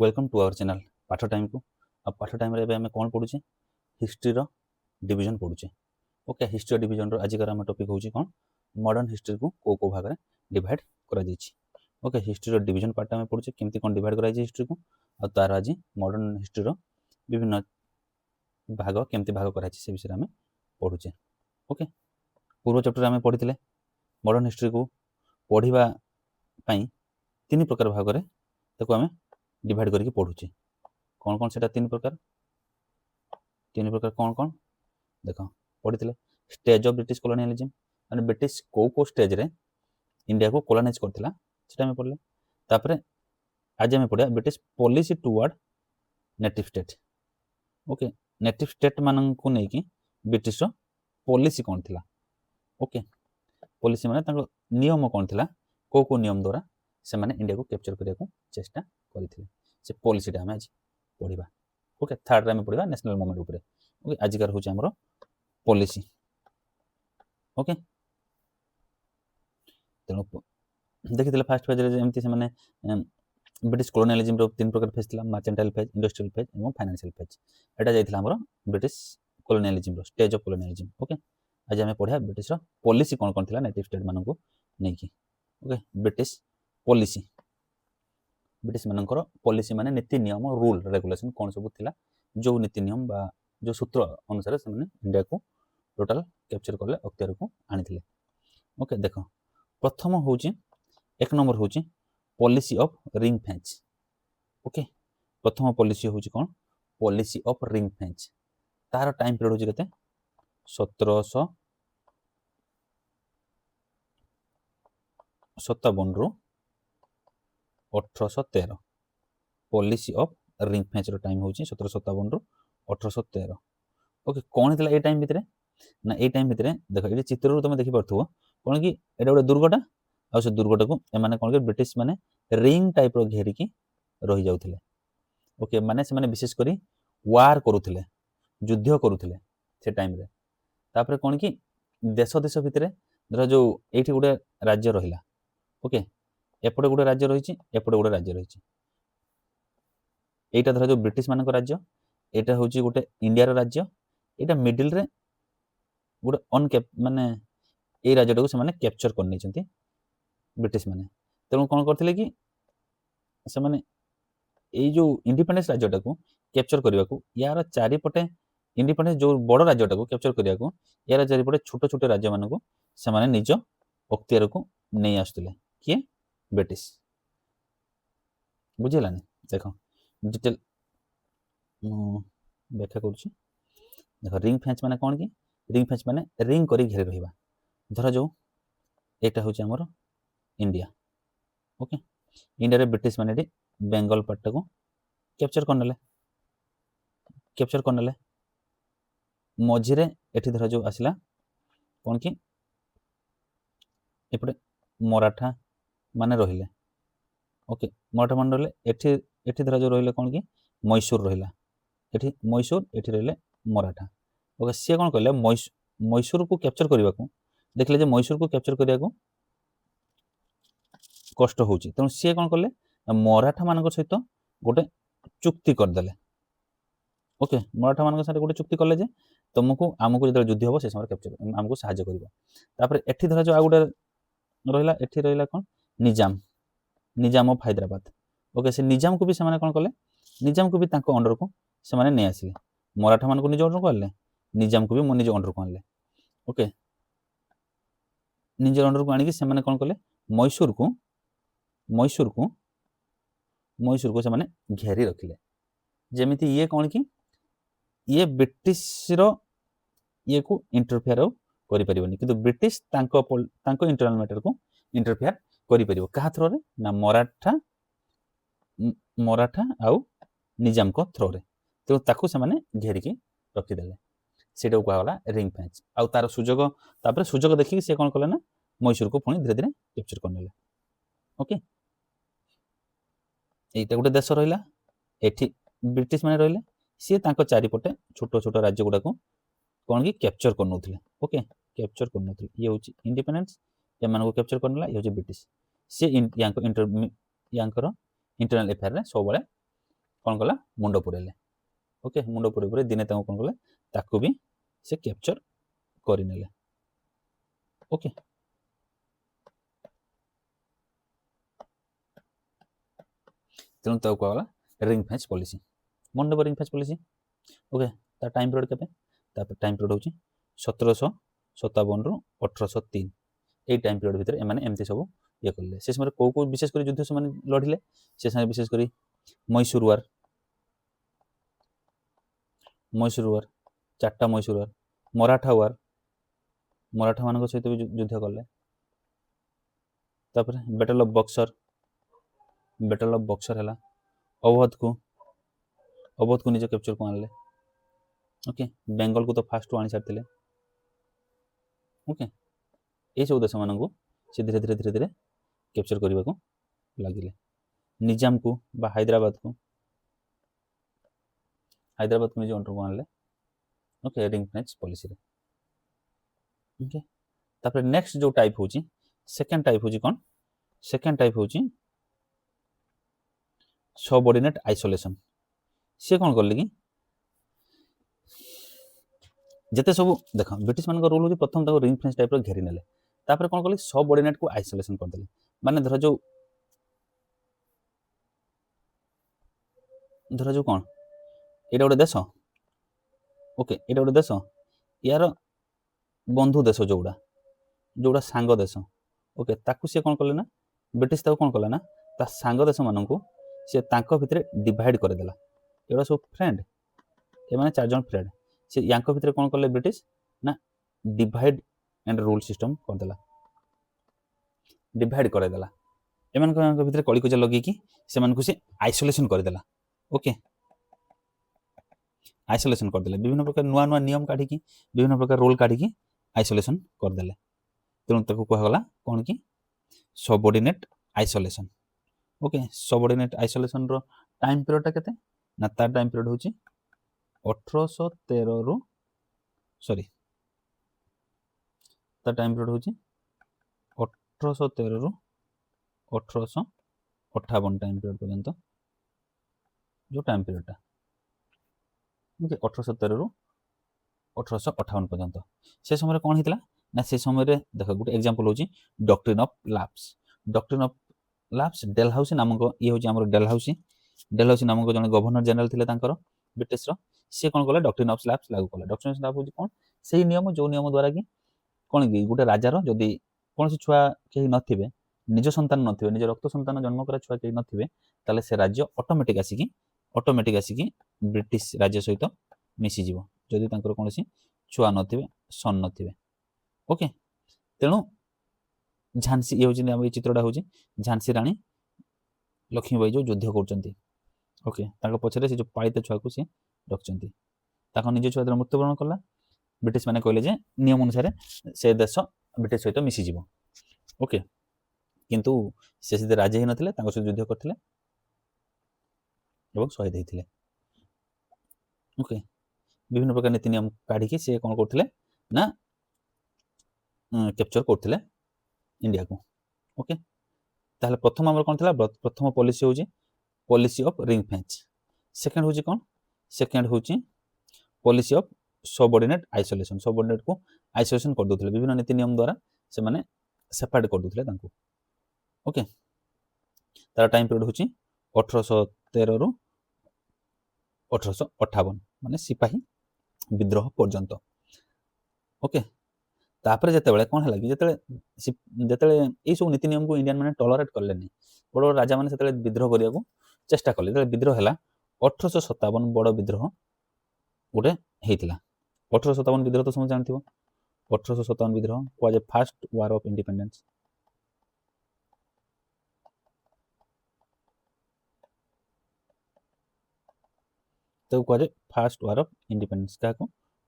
Welcome to our channel पाठ time को। अब पाठ टाइम रे आम कौन पढ़ुचे हिस्ट्री रो डिवीजन पढ़ुचे। ओके हिस्ट्री डिवीजन रो आजिकार आम टॉपिक होची कौन मॉडर्न हिस्ट्री को को भाग में डिवाइड करा जायछि। ओके हिस्ट्री रो डिवीजन पार्ट आम पढ़ुचे केमती कौन डिवाइड करा हिस्ट्री को आ तार आज मॉडर्न हिस्ट्री रो विभिन्न भाग केमती भाग करा से विषय आम पढ़ुचे। ओके पूर्व चैप्टर आम पढ़ी मॉडर्न हिस्ट्री को पढ़ा तीन प्रकार भाग में ताको आम डिवाइड करके पढ़ुचे। कौन कौन से तीन प्रकार कौन कौन देख पढ़ी स्टेज ऑफ ब्रिटिश कॉलोनियलिज्म माने ब्रिटिश को स्टेज रे इंडिया को कॉलोनाइज करथिला सेटा में पढ़ले। तापर आज आम पढ़ा British policy toward native state. Okay native state मान को नहीं ब्रिटिश रो पॉलिसी कौन थिला। ओके पॉलिसी माने ताको नियम कौन थिला को नियम द्वारा से माने इंडिया को कैप्चर करने को चेष्टा करथिले से पॉलिसी आम आज पढ़ा। ओके थर्ड आम पढ़ा नेशनल मूवमेंट उपरे। ओके आजिकार हूँ आमर पॉलिसी। ओके तेणु देखी फास्ट फेज एमती से ब्रिटिश कॉलोनियलिज्म रो तीन प्रकार फेज था मर्चेंटाइल फेज इंडस्ट्रियल फेज और फाइनेंशियल फेज। एटा जाइथिला हमर ब्रिटिश कॉलोनियलिज्म रो स्टेज ऑफ कॉलोनियलिज्म। ओके आज आम पढ़ा ब्रिटिश रो पॉलिसी कौन कौन थिला नेटिव स्टेट मान को नहीं कि। ओके ब्रिटिश पॉलिसी ब्रिटिश मानकर पॉलिसी माने नीति नियम रूल रेगुलेशन कौन सब थिला जो नीति नियम बा जो सूत्र अनुसार से इंडिया को टोटाल कैप्चर करले अख्तियार को आनी। ओके देख प्रथम हूँ एक नंबर हूँ policy of ring fence. Okay प्रथम पॉलिसी हूँ कौन पॉलिसी ऑफ रिंग फेंच। तार टाइम पीरियड हूँ केते 1757 रु 1813। पॉलिसी ऑफ रिंग फेंच रो टाइम हूँ 1757 रु 1813। ओके कौन थी ये टाइम भितर ना ये टाइम भितर देख ये चित्र तुम देखी पार्थो कौन कि एटा गोटे दुर्गटा आ से दुर्गटा को एमाने कौन कि ब्रिटिश माने रिंग टाइप रो घेरिकी रही जाउथिले। ओके माने से माने विशेष करी वार करूथिले युद्ध करूथिले से टाइम रे। तापर कौन कि देश देश भितर धर जो एठी गोटे राज्य रहिला। ओके एपटे गोटे राज्य रही एपटे गोटे राज्य रही एटा धर जो ब्रिटिश मान राज्य एटा हूँ गोटे इंडिया राज्य एटा मिडिल रे गोटे अनकैप माने ए राज्य को से कैप्चर कर नहीं ब्रिटिश माने। तेणु कौन करथिले कि से माने ए जो इंडिपेंडेंस राज्यटा को कैप्चर करने को यार चारिपटे इंडिपेंडेंस जो बड़ राज्यटा को कैप्चर करने को यार चारिपटे छोट छोट राज्य मान को से निज अख्तियार को नहीं आसुले किए ब्रिटिश। बुझेलानी देख डिटेल व्याख्या करुच्ची देख रिंग फेंच माने कौन कि रिंग फेंच माने रिंग करी घेरी रहिबा। धर जो एटा हूँ आमर इंडिया। ओके इंडिया रे ब्रिटिश माने बेंगल पार्ट को कैप्चर करने मझीरे एठी धर जो आसला कौन कि एपटे मराठा माने रहिले। ओके मराठा मान रहिले एठी एठी धर जो रहिले कौन कि मैसूर रहिला एठी मैसूर एठी रहिले मराठा। ओके सी कौन कहले मैसूर को कैप्चर करने को देखले जे मैसूर को कैप्चर करने को कष्ट होची तेणु सी कौन कले मराठा मान सहित गोटे चुक्ति करदे। ओके मराठा मान सहित गोटे चुक्ति कले जे तुमको आमको जो युद्ध हम से समय कैप्चर आमको साहाଯ୍य कर। एठी धर जो आ गोटे रहिला एठी रहिला कौन निजाम ऑफ हैदराबाद। ओके से निजाम को भी से कौन कले निजाम को भी तांको अंडर को से नहीं आसिले मराठा मान को निज अंडर को आनले निजाम को भी निज अंडर को आनले। ओके निज अंडर को आनिकी से कौन कले मैसूर को से घेरी रखिले जेमिति ये कौन कि ये ब्रिटिश रो ये को इंटरफेयर करि परिबनी किंतु ब्रिटिश तांको इंटरनल मैटर को इंटरफेयर करि परिबो कहा थ्रो रे ना मराठा आउ निजाम को थ्रो रे। तो ताकू से घेरिकी रखिदेले सेटा कहला रिंग फेंच आउ तार सुजोग देखिक से कौन कले ना मैसूर को पुणी धीरे धीरे कैप्चर करने। ओके एटा गोटे देश रहिला एठी ब्रिटिश माने रहिले सी तांको चारिपटे छोट छोट राज्य गुडा को कौन कि कैप्चर करनोथिले। ओके कैप्चर करनोथिले ये होची इंडिपेंडेंस ए मान को कैप्चर करनला ये होची ब्रिटिश सी यांको इंटरनल अफेयर रे सब बळे କ'ଣ କଲା ମୁଣ୍ଡ ପୁରେଇଲେ। ଓକେ, ମୁଣ୍ଡ ପୁରେଇ ଦିନେ ତାଙ୍କୁ କ'ଣ କଲେ ତାକୁ ବି ସେ କ୍ୟାପଚର କରିନେଲେ। ଓକେ, ତେଣୁ ତାକୁ କୁହାଗଲା ରିଙ୍ଗ ଫେନ୍ସ ପଲିସି। ମନେ ନେବ ରିଙ୍ଗ ଫେନ୍ସ ପଲିସି। ଓକେ, ତା ଟାଇମ୍ ପିରିୟଡ଼ କେତେ? ତା ଟାଇମ୍ ପିରିୟଡ଼ ହେଉଛି 1757 ରୁ 1803। এই টাইম পিরিয়ড ভিতরে এমানে এমতি সব ইয়ে করলে। সে সময় কেউ কেউ বিশেষ করে যুদ্ধ সেমানে লড়িলে, সে সময় বিশেষ করে মহীশূর ওয়ার, চারটা মহীশূর ওয়ার, মরাঠা ওয়ার, মরাঠা ମାନଙ୍କ সହିତ ବି ଯୁଦ୍ଧ କଲେ। ତାପରେ ବ୍ୟାଟଲ ଅଫ୍ ବକ୍ସର ହେଲା। ଅବଧକୁ ନିଜ କ୍ୟାପଚରକୁ ଆଣିଲେ। ଓକେ, ବେଙ୍ଗଲକୁ ତ ଫାଷ୍ଟରୁ ଆଣି ସାରିଥିଲେ। ଓକେ, ଏଇସବୁ ଦେଶମାନଙ୍କୁ ସେ ଧୀରେ ଧୀରେ କ୍ୟାପଚର କରିବାକୁ ଲାଗିଲେ। ନିଜାମକୁ ବା ହାଇଦ୍ରାବାଦକୁ ନିଜ ଅଣ୍ଡରକୁ ଆଣିଲେ। ଓକେ, ରିଙ୍ଗ ଫେନ୍ସ ପଲିସିରେ। ଓକେ, ତାପରେ ନେକ୍ସଟ ଯେଉଁ ଟାଇପ୍ ହେଉଛି, ସେକେଣ୍ଡ ଟାଇପ୍ ହେଉଛି କ'ଣ? ସେକେଣ୍ଡ ଟାଇପ୍ ହେଉଛି ସବଅର୍ଡିନେଟ୍ ଆଇସୋଲେସନ୍। ସିଏ କ'ଣ କଲେ କି ଯେତେ ସବୁ ଦେଖ ବ୍ରିଟିଶ ମାନଙ୍କ ରୁଲ୍ ହେଉଛି ପ୍ରଥମ ତାକୁ ରିଙ୍ଗ ଫେନ୍ସ ଟାଇପ୍ର ଘେରି ନେଲେ। ତାପରେ କ'ଣ କଲେ ସବଅର୍ଡିନେଟ୍କୁ ଆଇସୋଲେସନ୍ କରିଦେଲେ। ମାନେ ଧର ଯେଉଁ କ'ଣ ଏଇଟା ଗୋଟେ ଦେଶ। ଓକେ, ଏଇଟା ଗୋଟେ ଦେଶ, ୟାର ବନ୍ଧୁ ଦେଶ ଯୋଉଟା ସାଙ୍ଗ ଦେଶ। ଓକେ, ତାକୁ ସିଏ କ'ଣ କଲେ ନା, ବ୍ରିଟିଶ ତାକୁ କ'ଣ କଲା ନା ତା ସାଙ୍ଗ ଦେଶମାନଙ୍କୁ ସେ ତାଙ୍କ ଭିତରେ ଡିଭାଇଡ୍ କରିଦେଲା। ଏଗୁଡ଼ା ସବୁ ଫ୍ରେଣ୍ଡ, ଏମାନେ 4 ଜଣ ଫ୍ରେଣ୍ଡ। ସେ ୟାଙ୍କ ଭିତରେ କ'ଣ କଲେ ବ୍ରିଟିଶ ନା ଡିଭାଇଡ୍ ଆଣ୍ଡ ରୁଲ୍ ସିଷ୍ଟମ୍ କରିଦେଲା। ଡିଭାଇଡ୍ କରିଦେଲା ଏମାନଙ୍କ ଭିତରେ କଳିକଜିଆ ଲଗେଇକି ସେମାନଙ୍କୁ ସେ ଆଇସୋଲେସନ୍ କରିଦେଲା। ଓକେ, ଆଇସୋଲେସନ୍ କରିଦେଲେ। ବିଭିନ୍ନ ପ୍ରକାର ନୂଆ ନିୟମ କାଢ଼ିକି, ବିଭିନ୍ନ ପ୍ରକାର ରୁଲ୍ କାଢ଼ିକି ଆଇସୋଲେସନ୍ କରିଦେଲେ। ତେଣୁ ତାକୁ କୁହାଗଲା କ'ଣ କି ସବଅର୍ଡିନେଟ୍ ଆଇସୋଲେସନ୍। ଓକେ, ସବଅର୍ଡିନେଟ୍ ଆଇସୋଲେସନ୍ର ଟାଇମ୍ ପିରିୟଡ଼ଟା କେତେ? ନା ତା ଟାଇମ୍ ପିରିୟଡ଼ ହେଉଛି 1813 ରୁ ତା ଟାଇମ୍ ପିରିୟଡ଼ ହେଉଛି 1813 ରୁ 1858 ଟାଇମ୍ ପିରିୟଡ଼ ପର୍ଯ୍ୟନ୍ତ ଯେଉଁ ଟାଇମ୍ ପିରିୟଡ଼ଟା। ଓକେ, 1813 ରୁ 1858 ପର୍ଯ୍ୟନ୍ତ। ସେ ସମୟରେ କ'ଣ ହେଇଥିଲା ନା ସେ ସମୟରେ ଦେଖ ଗୋଟେ ଏକ୍ଜାମ୍ପଲ୍ ହେଉଛି doctrine of lapse. Doctrine of lapse Dalhousie ନାମକ ଇଏ ହେଉଛି ଆମର ଡେଲହାଉସି ନାମକ ଜଣେ ଗଭର୍ଣ୍ଣର ଜେନେରାଲ ଥିଲେ ତାଙ୍କର ବ୍ରିଟିଶର। ସିଏ କ'ଣ କଲେ ଡକ୍ଟ୍ରିନ୍ ଅଫ୍ ଲାପ୍ସ ଲାଗୁ କଲେ। ଡକ୍ଟ୍ରିନ୍ ଅଫ୍ ଲାପ୍ସ ହେଉଛି କ'ଣ? ସେଇ ନିୟମ ଯେଉଁ ନିୟମ ଦ୍ୱାରା କି କ'ଣ କି ଗୋଟେ ରାଜାର ଯଦି କୌଣସି ଛୁଆ କେହି ନଥିବେ, ନିଜ ସନ୍ତାନ ନଥିବେ, ନିଜ ରକ୍ତ ସନ୍ତାନ ଜନ୍ମ କରା ଛୁଆ କେହି ନଥିବେ, ତାହେଲେ ସେ ରାଜ୍ୟ ଅଟୋମେଟିକ୍ ଆସିକି ବ୍ରିଟିଶ ରାଜ୍ୟ ସହିତ ମିଶିଯିବ ଯଦି ତାଙ୍କର କୌଣସି ଛୁଆ ନଥିବେ, ସନ୍ ନଥିବେ। ଓକେ, ତେଣୁ ଝାନ୍ସୀ ଇଏ ହେଉଛି ଆମ ଏଇ ଚିତ୍ରଟା ହେଉଛି ଝାନ୍ସୀ ରାଣୀ ଲକ୍ଷ୍ମୀବାଇ ଯେଉଁ ଯୁଦ୍ଧ କରୁଛନ୍ତି। ଓକେ, ତାଙ୍କ ପଛରେ ସେ ଯେଉଁ ପାଳିତ ଛୁଆକୁ ସେ ରଖିଛନ୍ତି। ତାଙ୍କ ନିଜ ଛୁଆ ଯେତେବେଳେ ମୃତ୍ୟୁବରଣ କଲା, ବ୍ରିଟିଶ ମାନେ କହିଲେ ଯେ ନିୟମ ଅନୁସାରେ ସେ ଦେଶ ବ୍ରିଟିଶ ସହିତ ମିଶିଯିବ। ଓକେ, କିନ୍ତୁ ସେ ସେଥିରେ ରାଜି ହେଇନଥିଲେ, ତାଙ୍କ ସହିତ ଯୁଦ୍ଧ କରିଥିଲେ ଏବଂ ଶହୀଦ ହେଇଥିଲେ। ଓକେ, ବିଭିନ୍ନ ପ୍ରକାର ନୀତି ନିୟମ କାଢ଼ିକି ସେ କ'ଣ କରୁଥିଲେ ନା କ୍ୟାପଚର କରୁଥିଲେ ଇଣ୍ଡିଆକୁ। ଓକେ, ତାହେଲେ ପ୍ରଥମ ଆମର କ'ଣ ଥିଲା? ପ୍ରଥମ ପଲିସି ହେଉଛି policy of ring fence. Second ହେଉଛି କ'ଣ? ସେକେଣ୍ଡ ହେଉଛି ପଲିସି ଅଫ୍ ସବଅର୍ଡିନେଟ୍ ଆଇସୋଲେସନ୍। ସବଅର୍ଡିନେଟ୍କୁ ଆଇସୋଲେସନ୍ କରିଦେଉଥିଲେ, ବିଭିନ୍ନ ନୀତି ନିୟମ ଦ୍ୱାରା ସେମାନେ ସେପାରେଟ୍ କରିଦେଉଥିଲେ ତାଙ୍କୁ। ଓକେ, ତାର ଟାଇମ୍ ପିରିୟଡ଼ ହେଉଛି 1813 ରୁ 1858, ମାନେ ସିପାହୀ ବିଦ୍ରୋହ ପର୍ଯ୍ୟନ୍ତ। ଓକେ, ତାପରେ ଯେତେବେଳେ କ'ଣ ହେଲା କି ଯେତେବେଳେ ଏଇସବୁ ନୀତି ନିୟମକୁ ଇଣ୍ଡିଆନ୍ ମାନେ ଟଲରେଟ୍ କଲେନି, ବଡ଼ ବଡ଼ ରାଜାମାନେ ସେତେବେଳେ ବିଦ୍ରୋହ କରିବାକୁ ଚେଷ୍ଟା କଲେ। ଯେତେବେଳେ ବିଦ୍ରୋହ ହେଲା 1857 ବଡ଼ ବିଦ୍ରୋହ ଗୋଟେ ହେଇଥିଲା। 1857 ବିଦ୍ରୋହ ତ ସମସ୍ତେ ଜାଣିଥିବ। 1857 ବିଦ୍ରୋହ କୁହାଯାଏ ଫାର୍ଷ୍ଟ ୱାର୍ ଅଫ୍ ଇଣ୍ଡିପେଣ୍ଡେନ୍ସ। ତାକୁ କୁହାଯାଏ ଫାର୍ଷ୍ଟ ୱାର୍ ଅଫ୍ ଇଣ୍ଡିପେଣ୍ଡେନ୍ସ। କାହାକୁ?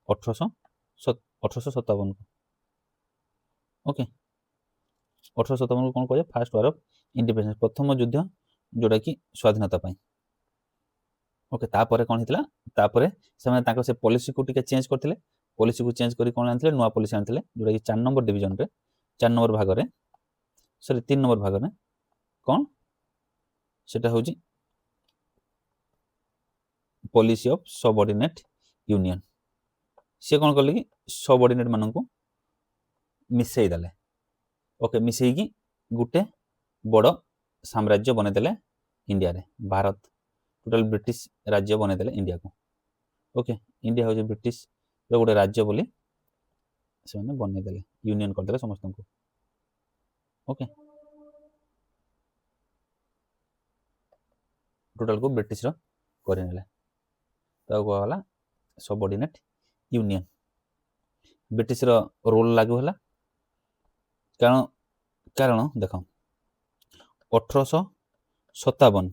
1857କୁ। ଓକେ, 1857କୁ କ'ଣ କୁହାଯାଏ? ଫାର୍ଷ୍ଟ ୱାର୍ ଅଫ୍ ଇଣ୍ଡିପେଣ୍ଡେନ୍ସ, ପ୍ରଥମ ଯୁଦ୍ଧ ଯେଉଁଟାକି ସ୍ୱାଧୀନତା ପାଇଁ। ଓକେ, ତାପରେ କ'ଣ ହେଇଥିଲା? ତାପରେ ସେମାନେ ତାଙ୍କ ସେ ପଲିସିକୁ ଟିକେ ଚେଞ୍ଜ କରିଥିଲେ। ପଲିସିକୁ ଚେଞ୍ଜ କରି କ'ଣ ଆଣିଥିଲେ? ନୂଆ ପଲିସି ଆଣିଥିଲେ, ଯେଉଁଟାକି 4 ନମ୍ବର ଡିଭିଜନରେ 3 ନମ୍ବର ଭାଗରେ କ'ଣ ସେଟା ହେଉଛି पॉलिसी ऑफ सबऑर्डिनेट यूनियन सी कौन कले कि सबऑर्डिनेट मानू मिसई देले ओके मिसई गोटे बड़ साम्राज्य बनईदे इंडिया रे भारत टोटाल ब्रिटिश राज्य बनईदे इंडिया को ओके इंडिया हूँ ब्रिटिश गोटे राज्य बोली से बनईदे यूनियन करदे समस्त को ओके टोटाल को ब्रिटिश करनेले तो कहला सबऑर्डिनेट यूनियन ब्रिटिश रोल लागू है कारण कारण देख 1857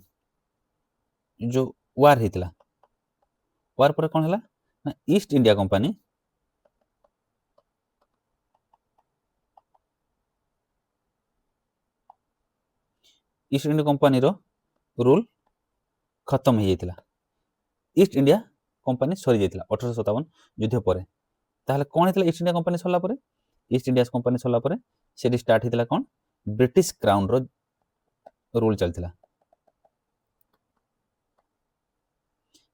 जो वार होता वार पर कौन है ना east India company east India company rule खत्म हो जाता ईस्ट इंडिया कंपनी सरी जाता 1857 युद्ध पर ताहले कौन होता ईस्ट इंडिया कंपनी सरला पर ईस्ट इंडिया कंपनी सरला पर से स्टार्ट होता कौन ब्रिटिश क्राउन रो रूल चलता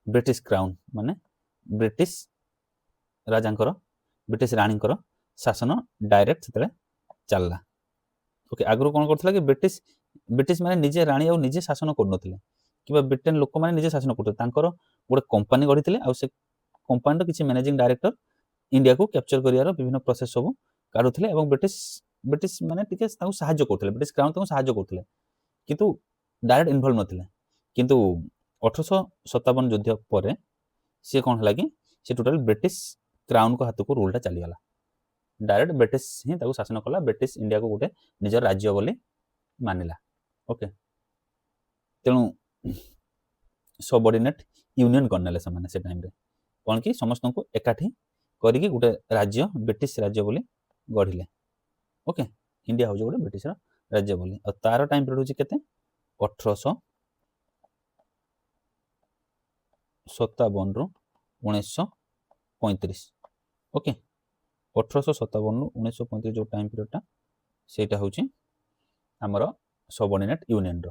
ब्रिटिश क्राउन माने ब्रिटिश राजा ब्रिटिश रानी शासन डायरेक्ट से चलला ओके आगु कौन करथिला कि ब्रिटिश ब्रिटिश माने निजे रानी और निजे शासन करनथिले कि ब्रिटेन लोक माने निजे शासन करते तांकर गोटे कंपनी गढ़ी आ कंपनी किसी मैनेजिंग डायरेक्टर इंडिया को कैप्चर करियार विभिन्न प्रोसेस सब काढुथिले एवं ब्रिटिश ब्रिटिश माने टिके तांको सहाय्य करथिले ब्रिटिश क्राउन तांको सहाय्य करथिले किंतु डायरेक्ट इन्वॉल्व नथिले किंतु 1857 युद्ध पर सी कौन है कि सी टोटाल ब्रिटिश क्राउन को हाथ को रूलटा चलीगला डायरेक्ट ब्रिटिश ही ताको शासन कला ब्रिटिश इंडिया को गोटे निजर राज्य बोली मानिला ओके तेणु सबऑर्डिनेट यूनियन करनेले से टाइम रे कौन कि समस्त को एकाठी करिकी गोटे राज्य ब्रिटिश राज्य बोली गढ़िले ओके इंडिया हूँ गोटे ब्रिटिश राज्य बोली और तार टाइम पीरियड हूँ केते 1857 रु 1935 ओके 1857 रु 1935 जो टाइम पीरियडटा सेटा हूँ आमर सबऑर्डिनेट यूनियन रो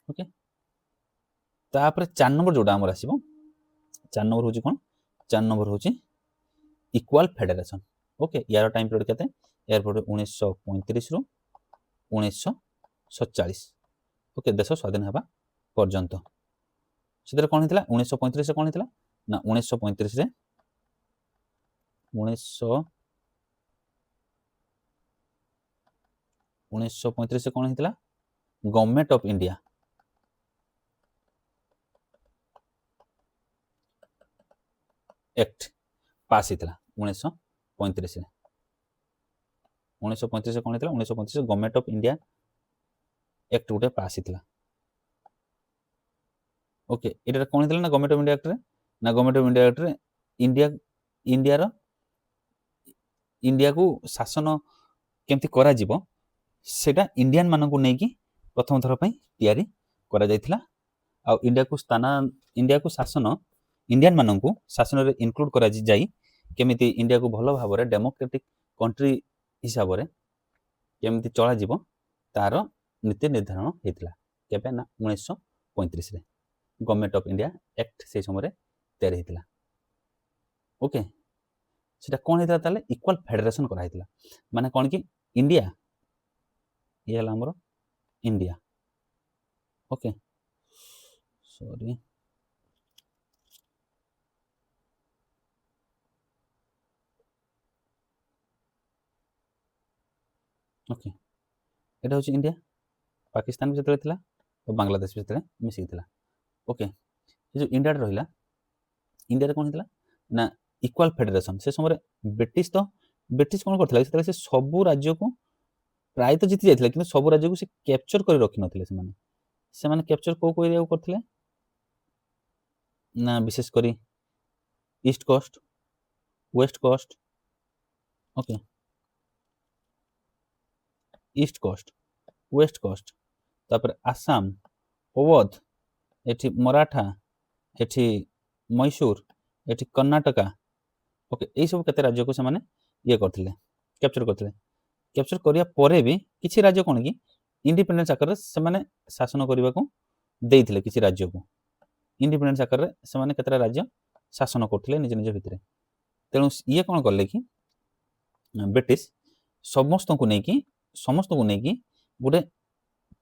ओके तापर 4 नंबर जोटा आमर आसीबो 4 नंबर हूँ कौन 4 नंबर हूँ इक्वाल फेडरेशन ओके यार टाइम पीरियड केते यार पीरियड 1935 रु 1947 ओके देश स्वाधीन होगा पर्यंत से कौन होता 1935 कौन होता ना 1935 रे 1935 कौन होता गवर्नमेंट ऑफ इंडिया एक्ट पास होता 1935 1935 कौन होता 1935 गवर्नमेंट ऑफ इंडिया एक्ट गोटे पास होता ओके ये कौन होता ना गवर्नमेंट ऑफ इंडिया एक्ट रे ना गवर्नमेंट ऑफ इंडिया एक्ट रे इंडिया इंडिया को शासन केमती करा जीवो सेटा इंडियन मानक नहीं प्रथम थर पर तैयारी करा जायथिला आ इंडिया को शासन इंडियन मानक शासन रे इनक्लूड करा जाई केमिति इंडिया को भल भाव में डेमोक्रेटिक कंट्री हिसाब से केमिति चला जीवो तार नीति निर्धारण होता केबे ना 1935 रे गवर्नमेंट ऑफ इंडिया एक्ट से समय तैयारी होता ओके सेटा कौन होता ताले इक्वल फेडरेशन करा होता माने कौन कि इंडिया ये हला हमरो इंडिया ओके सॉरी ओके एटा हूँ इंडिया पाकिस्तान भी जो और बांग्लादेश भी मिसिक ओके ये जो इंडिया रहा इंडिया कौन होता ना इक्वाल फेडरेशन से समय ब्रिटिश कौन करता से सबू राज्य को प्राय तो जीति जाता कि सब राज्य को से कैप्चर कर रखी ना से कैप्चर को एरिया को करते ना विशेष करी east coast west coast okay east coast west coast तापर आसाम अवध एठी मराठा एठी मैसूर एठी कर्नाटका ओके यही सब केते राज्य को से माने ये करथिले कैप्चर करिया परे भी किछि राज्य कोन कि इंडिपेंडेंस आकर से माने शासन करबा को देइथिले किछि राज्य को इंडिपेंडेंस आकार से केतटा राज्य शासन करथिले निज निज भितरे। तेणु ये कौन कले कि ब्रिटिश समस्त को नहीं गोटे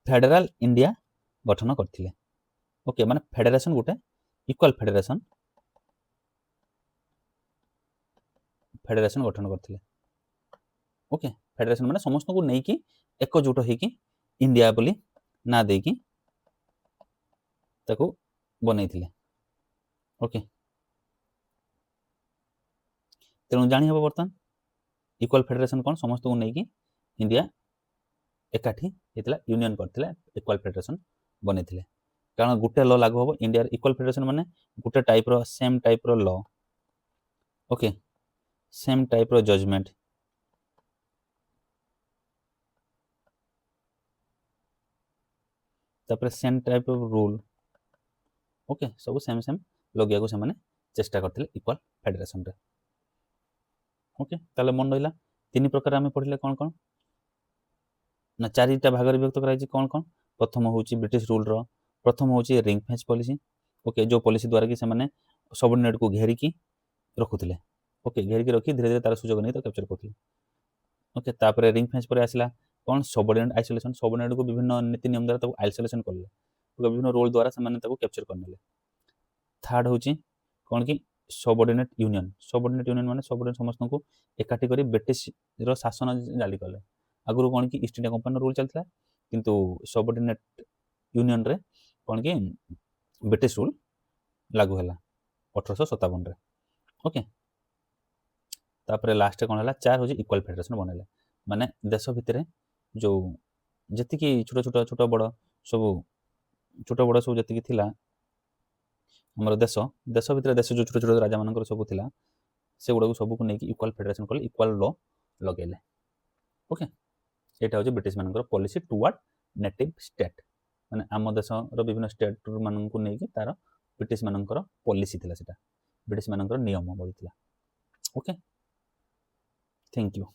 फेडराल इंडिया गठन करथिले। ओके माने फेडरेशन गोटे इक्वल फेडरेशन गठन करथिले। ओके फेडरेशन माने समस्त को नहीं एकजुट होइकी इंडिया बोली ना देकी ताको बनैथिले। ओके तेणु जानी हबो बर्तमान इक्वल फेडरेशन कौन समस्त को नहीं इंडिया एकाठी हेतला यूनियन करथिले इक्वल फेडरेशन बनैथिले। कारण गुटे लॉ लागू हबो इंडिया इक्वल फेडरेशन माने गुटे टाइप रो सेम टाइप रो लॉ। ओके सेम टाइप रो जजमेंट तापर same type of rule. Okay सब सेम सेम लगिया को से माने चेष्टा करथिले इक्वल फेडरेशन रे। ओके ताले मन रहिला तीन प्रकार आमे पढिले कोन कोन ना चारिटा भाग रे विभक्त कराई कोन कोन। प्रथम होची ब्रिटिश रूल रो प्रथम होची रिंग फेंच पॉलिसी। ओके जो पॉलिसी द्वारा कि से माने सबऑर्डिनेट को घेरी की रखुथिले। ओके घेरी की रखी धीरे धीरे तार सुजोग नहीं तो कैप्चर करथिले। ओके तापर रिंग फेंच पर आसला कौन सबऑर्डिनेट आइसोलेशन सबऑर्डिनेट को विभिन्न नीति नियम द्वारा आइसोलेशन करले विभिन्न रोल द्वारा से माने कैप्चर करनेले। थर्ड होची कौन कि सबऑर्डिनेट यूनियन माने सबऑर्डिनेट समस्त को एकाठी करी ब्रिटिश रो शासन जारी कले। आगुरु कौन कि ईस्ट इंडिया कंपनी रूल चलता किंतु सबऑर्डिनेट यूनियन रे कौन कि ब्रिटिश रूल लागू हैला 1857 रे। ओके तापर लास्ट कौन है 4 होची इक्वल फेडरेशन बनैले माने देश भितरे जो जति छोट बड़ सब जति थिला हमर देश भितर देश जो छोट राजा मानकर सब थिला से गुडा सब को नहीं इक्वल फेडरेशन कले इक्वल लॉ लगेले। ओके एटा होची ब्रिटिश मानकर पॉलिसी टुवर्ड नेटिव स्टेट माने आम देश रो विभिन्न स्टेट मान को नहीं तार ब्रिटिश मानकर पॉलिसी थिला सेटा ब्रिटिश मानकर नियम बढितला। Okay thank you.